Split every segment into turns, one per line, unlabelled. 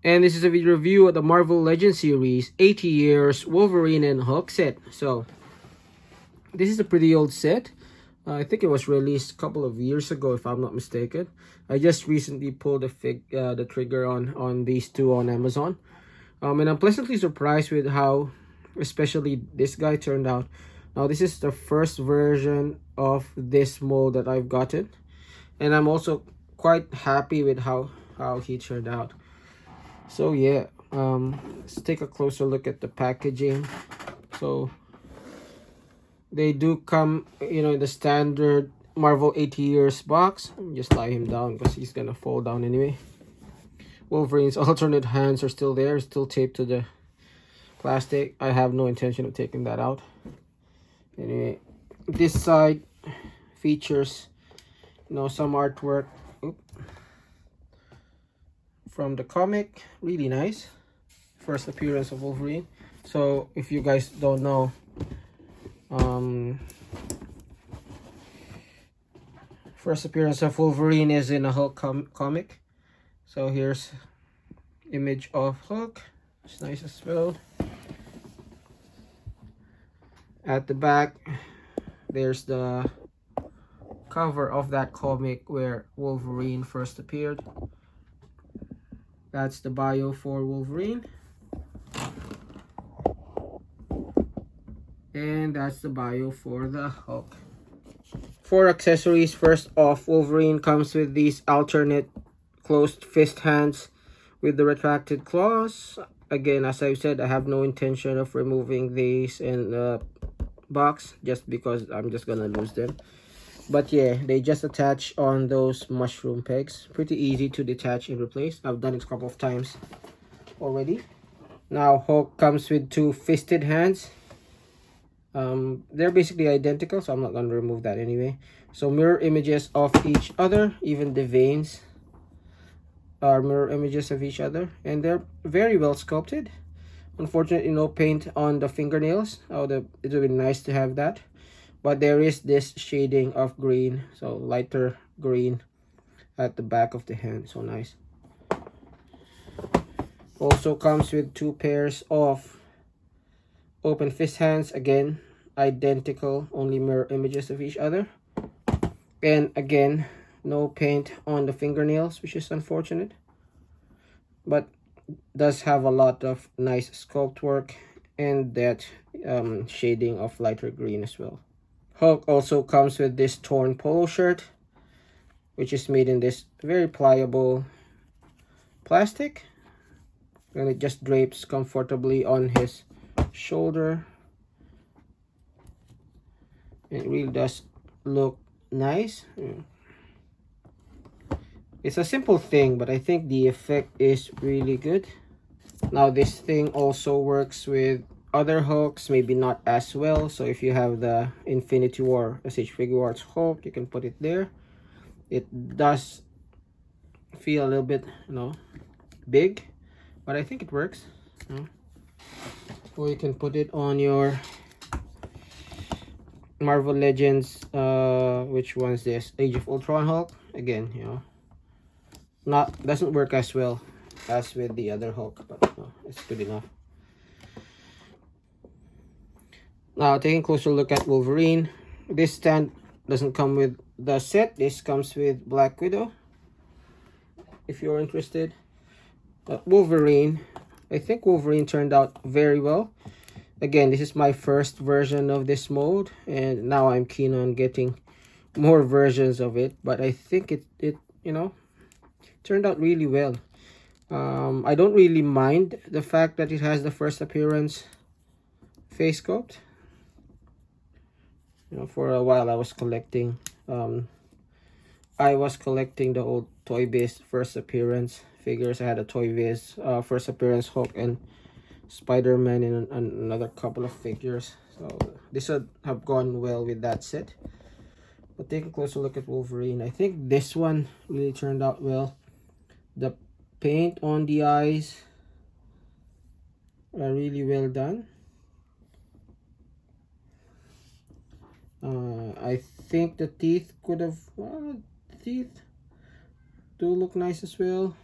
And this is a video review of the Marvel Legends series 80 years Wolverine and Hulk set. So this is a pretty old set. I think it was released a couple of years ago, if I'm not mistaken. I just recently pulled the trigger on these two on Amazon. And I'm pleasantly surprised with how especially this guy turned out. Now this is the first version of this mold that I've gotten, and I'm also quite happy with how he turned out. So yeah, let's take a closer look at the packaging. So they do come, in the standard Marvel 80 years box. Just lie him down because he's gonna fall down anyway. Wolverine's alternate hands are still there, still taped to the plastic. I have no intention of taking that out. Anyway, this side features, some artwork from the comic. Really nice. First appearance of Wolverine. So if you guys don't know, first appearance of Wolverine is in a Hulk comic. So here's image of Hulk. It's nice as well. At the back, there's the cover of that comic where Wolverine first appeared. That's the bio for Wolverine. And that's the bio for the Hulk. For accessories, first off, Wolverine comes with these alternate closed fist hands with the retracted claws. Again, as I've said, I have no intention of removing these in the box just because I'm just gonna lose them. But yeah, they just attach on those mushroom pegs. Pretty easy to detach and replace. I've done it a couple of times already. Now Hulk comes with two fisted hands. They're basically identical, so I'm not gonna remove that anyway. So mirror images of each other. Even the veins are mirror images of each other, and they're very well sculpted. Unfortunately, no paint on the fingernails. It would be nice to have that. But there is this shading of green, so lighter green at the back of the hand. So nice. Also comes with two pairs of open fist hands. Again, identical, only mirror images of each other. And again, no paint on the fingernails, which is unfortunate. But does have a lot of nice sculpt work and that shading of lighter green as well. Hulk also comes with this torn polo shirt, which is made in this very pliable plastic, and it just drapes comfortably on his shoulder. It really does look nice. It's a simple thing, but I think the effect is really good. Now this thing also works with other Hulks, maybe not as well. So if you have the Infinity War SH Figuarts Hulk, you can put it there. It does feel a little bit, big, but I think it works. Or you can put it on your Marvel Legends, which one's this? Age of Ultron Hulk. Again, doesn't work as well as with the other Hulk, but it's good enough. Now taking a closer look at Wolverine. This stand doesn't come with the set. This comes with Black Widow, if you're interested. Wolverine, I think Wolverine turned out very well. Again, this is my first version of this mold, and now I'm keen on getting more versions of it. But I think it turned out really well. I don't really mind the fact that it has the first appearance face sculpt. For a while I was collecting the old Toy Biz first appearance figures. I had a Toy Biz first appearance Hulk and Spider-Man and another couple of figures. So this would have gone well with that set. But take a closer look at Wolverine. I think this one really turned out well. The paint on the eyes are really well done. I think the teeth could have, teeth do look nice as well.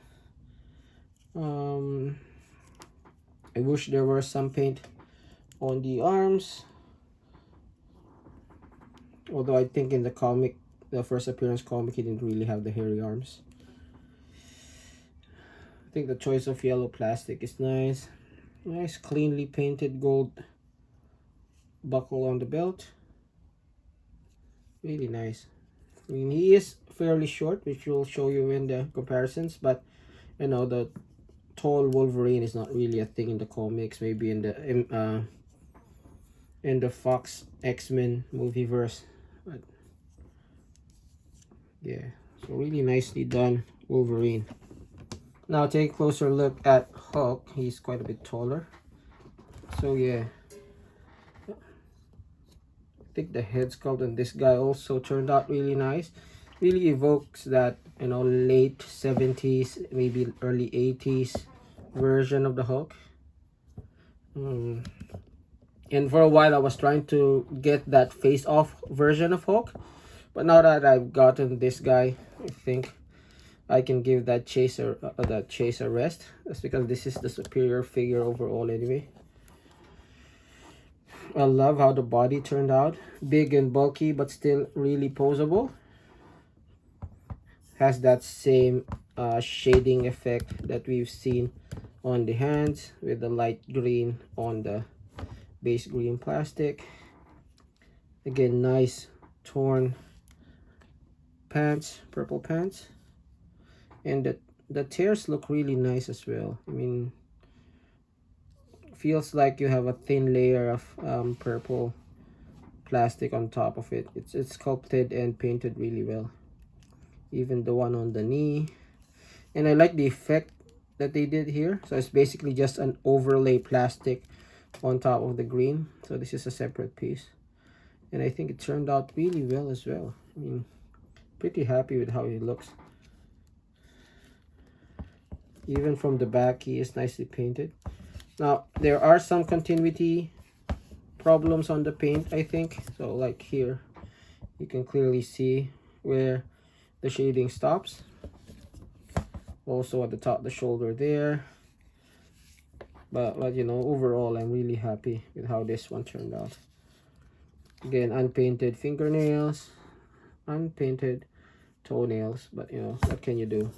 I wish there were some paint on the arms, although I think in the comic, the first appearance comic, he didn't really have the hairy arms. I think the choice of yellow plastic is nice. Nice cleanly painted gold buckle on the belt. Really nice. I mean, he is fairly short, which will show you in the comparisons, but you know, the tall Wolverine is not really a thing in the comics. Maybe in the Fox X-Men movieverse, but yeah, so really nicely done Wolverine. Now take a closer look at Hulk. He's quite a bit taller, so yeah, I think the head sculpt on this guy also turned out really nice. Really evokes that, you know, late 70s, maybe early 80s version of the Hulk. And for a while I was trying to get that face-off version of Hulk, but now that I've gotten this guy, I think I can give that chase a rest. That's because this is the superior figure overall anyway. I love how the body turned out. Big and bulky, but still really posable. Has that same shading effect that we've seen on the hands, with the light green on the base green plastic. Again, nice torn pants, purple pants. And the tears look really nice as well. I mean, feels like you have a thin layer of purple plastic on top of it. It's sculpted and painted really well. Even the one on the knee. And I like the effect that they did here. So it's basically just an overlay plastic on top of the green. So this is a separate piece. And I think it turned out really well as well. I mean, pretty happy with how he looks. Even from the back, he is nicely painted. Now, there are some continuity problems on the paint, I think. So like here, you can clearly see where the shading stops. Also at the top of the shoulder there. But you know, overall, I'm really happy with how this one turned out. Again, unpainted fingernails, unpainted toenails, but you know, what can you do?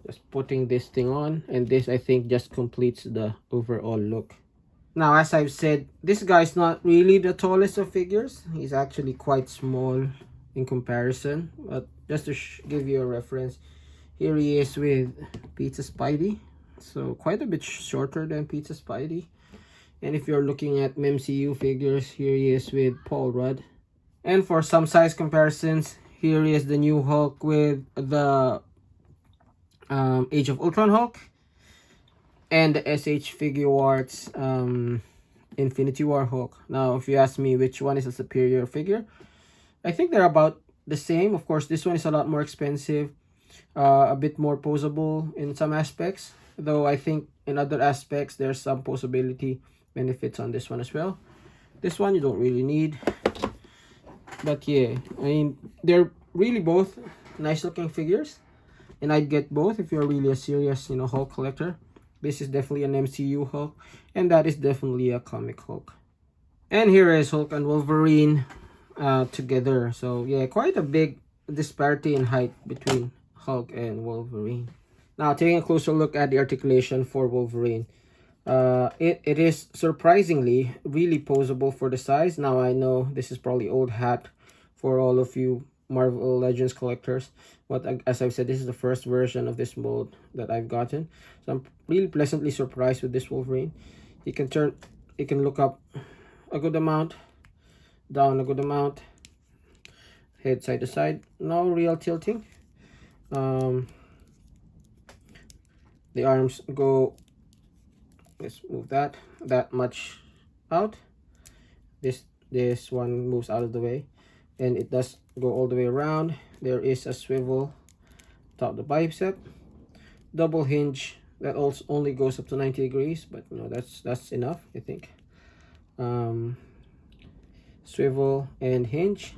Just putting this thing on, and this I think just completes the overall look. Now, as I've said, this guy's not really the tallest of figures. He's actually quite small in comparison, but just to give you a reference, here he is with Pizza Spidey, so quite a bit shorter than Pizza Spidey. And if you're looking at MCU figures, here he is with Paul Rudd. And for some size comparisons, here is the new Hulk with the Age of Ultron Hulk, and the SH Figure Arts Infinity War Hulk. Now, if you ask me which one is a superior figure, I think they're about the same. Of course, this one is a lot more expensive, a bit more posable in some aspects, though I think in other aspects there's some posability benefits on this one as well. This one you don't really need, but yeah, I mean, they're really both nice looking figures, and I'd get both if you're really a serious, you know, Hulk collector. This is definitely an MCU Hulk, and that is definitely a comic Hulk. And here is Hulk and Wolverine together. So yeah, quite a big disparity in height between Hulk and Wolverine. Now, taking a closer look at the articulation for Wolverine. It is surprisingly really posable for the size. Now, I know this is probably old hat for all of you Marvel Legends collectors, but as I've said, this is the first version of this mold that I've gotten, so I'm really pleasantly surprised with this Wolverine. You can look up a good amount, down a good amount, head side to side, no real tilting. The arms go, let's move that much out. This one moves out of the way, and it does go all the way around. There is a swivel top the bicep, double hinge that also only goes up to 90 degrees, but you know, that's enough, I think. Swivel and hinge.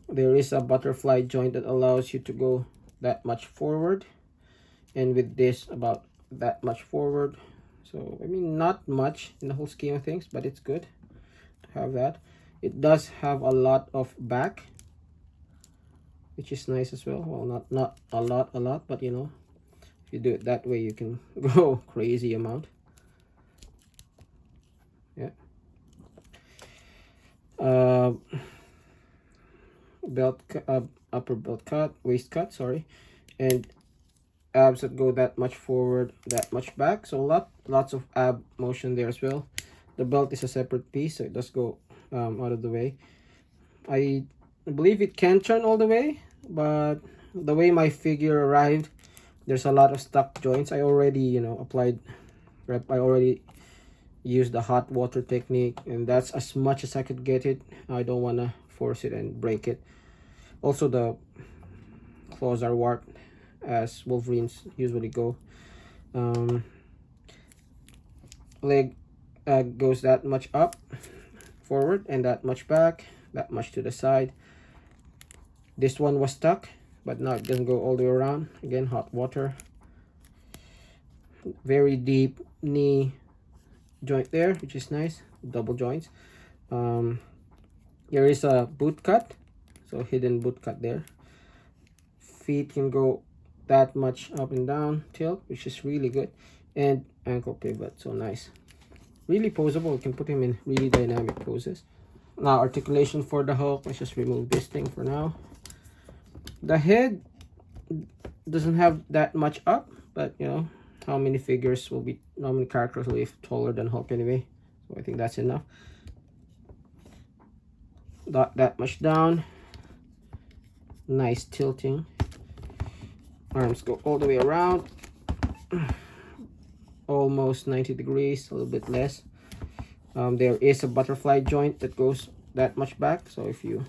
There is a butterfly joint that allows you to go that much forward, and with this about that much forward. So I mean, not much in the whole scheme of things, but it's good to have that. It does have a lot of back, which is nice as well. Well, not a lot, but you know, if you do it that way, you can go crazy amount. Yeah. Upper belt cut, waist cut, sorry, and abs that go that much forward, that much back. So lots of ab motion there as well. The belt is a separate piece, so it does go out of the way. I believe it can turn all the way, but the way my figure arrived, there's a lot of stuck joints. I already, you know, applied rep. I already used the hot water technique, and that's as much as I could get it. I don't want to force it and break it. Also, the claws are warped, as Wolverines usually go. Leg goes that much up forward and that much back, that much to the side. This one was stuck, but now it doesn't go all the way around. Again, hot water. Very deep knee joint there, which is nice. Double joints. There is a boot cut, so hidden boot cut there. Feet can go that much up and down, tilt, which is really good, and ankle pivot, so nice. Really poseable. You can put him in really dynamic poses. Now, articulation for the Hulk. Let's just remove this thing for now. The head doesn't have that much up, but you know, how many characters will be taller than Hulk anyway, so I think that's enough. Not that much down. Nice tilting. Arms go all the way around, almost 90 degrees, a little bit less. There is a butterfly joint that goes that much back, so if you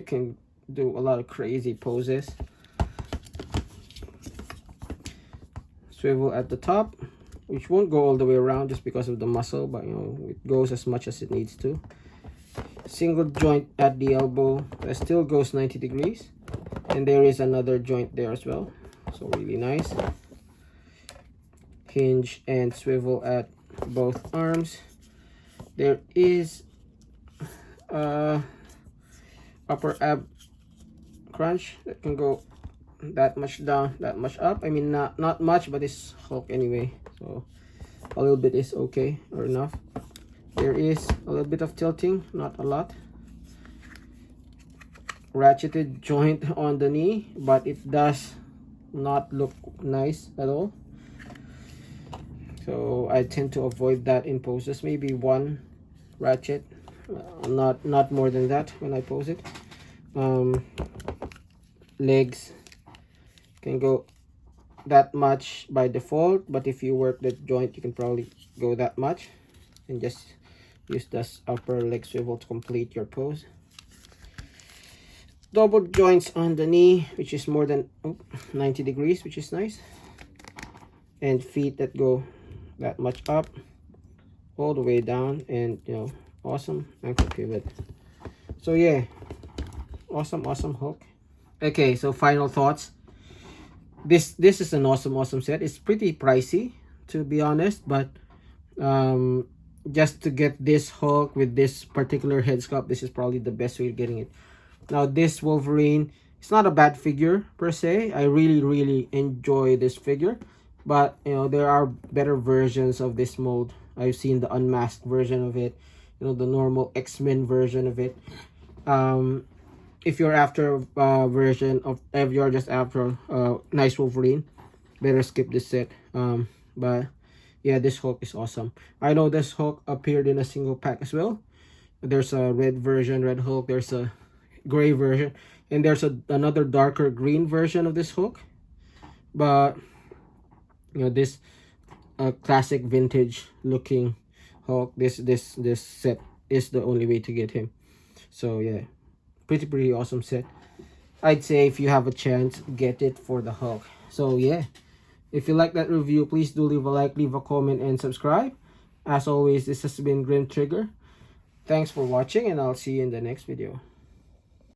can do a lot of crazy poses. Swivel at the top, which won't go all the way around just because of the muscle, but you know, it goes as much as it needs to. Single joint at the elbow that still goes 90 degrees, and there is another joint there as well, so really nice. Hinge and swivel at both arms. There is upper ab crunch that can go that much down, that much up. I mean, not much, but it's Hulk anyway, so a little bit is okay or enough. There is a little bit of tilting, not a lot. Ratcheted joint on the knee, but it does not look nice at all, so I tend to avoid that in poses. Maybe one ratchet, not more than that when I pose it. Legs can go that much by default, but if you work the joint, you can probably go that much, and just use this upper leg swivel to complete your pose. Double joints on the knee, which is more than 90 degrees, which is nice. And feet that go that much up, all the way down, and you know, awesome ankle pivot. So yeah, awesome Hulk. Okay, so final thoughts. This is an awesome set. It's pretty pricey, to be honest, but just to get this Hulk with this particular head sculpt, this is probably the best way of getting it. Now, this Wolverine, it's not a bad figure per se. I really enjoy this figure, but you know, there are better versions of this mold. I've seen the unmasked version of it, you know, the normal X-Men version of it. If you're after a version of, if you're just after nice Wolverine, better skip this set. But yeah, this Hulk is awesome. I know this Hulk appeared in a single pack as well. There's a red version, Red Hulk. There's a gray version, and there's another darker green version of this Hulk. But you know, this classic vintage looking Hulk, this set is the only way to get him. So yeah, pretty awesome set. I'd say if you have a chance, get it for the Hulk. So yeah, if you like that review, please do leave a like, leave a comment, and subscribe. As always, this has been Grimtrigger. Thanks for watching, and I'll see you in the next video.